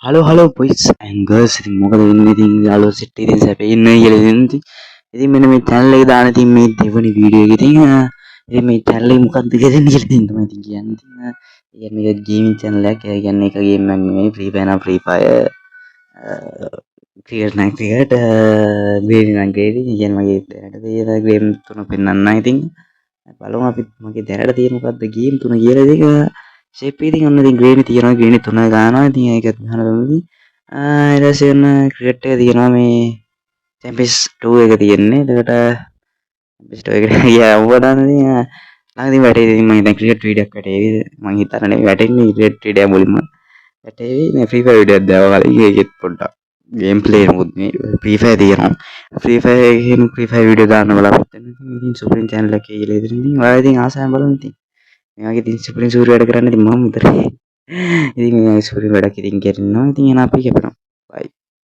Halo boys and girls ඉතින් මොකද වෙන්නේ ඉතින් යාළුවෝ සෙට් එකෙන් සැපේ ඉන්නේ කියලා ඉතින් ඉතින් මෙන්න මේ channel එක දාන ඉතින් මේ දෙවෙනි වීඩියෝ එක ඉතින් මේ channel එක මොකක්ද කියලා ඉතින් තමයි ඉතින් කියන්නේ ඉතින් මේක gaming channel එකක් ඒ කියන්නේ එක game එකක් නෙමෙයි free fire නම් free fire cricket නම් cricket green නම් green කියන්නේ මගේ දැනට තියෙන game තුන පෙන්වන්න ඉතින් බලමු අපි මගේ දැනට තියෙන මොකක්ද game තුන කියලා ඉතින් shape එකේ ඉතින් ඔන්න ඉතින් green තියෙනවා green තුන ගන්නවා ඉතින් ඒකත් ගහන තමයි ඊට පස්සේ ඔන්න cricket එක තියෙනවා මේ champions 2 එක තියෙන්නේ එතකොට champions 2 එකට ගියා වුණාද ඉතින් ළඟදී වැටේ ඉතින් මම දැන් cricket video එකක් වැටේවි මම හිතන්නේ වැටෙන්නේ cricket video එක මුලින්ම වැටේවි මේ free fire video එකක් දාවා කලින් ඒකෙත් පොඩ්ඩක් game play මොකද මේ free fire තියෙනවා free fire එකේ free fire video දාන්න බලාපොරොත්තු වෙනවා ඉතින් supreme channel එකේ කියලා ඉතින් ඔයාලා ඉතින් ආසාවෙන් බලමු ඉතින් මේ වගේ ඉතින් supreme සූර්ය වැඩ කරන්නේ ඉතින් මම විතරයි ඉතින් මේ සූර්ය වැඩක් ඉතින් කරනවා ඉතින් එන අපි කැපෙනවා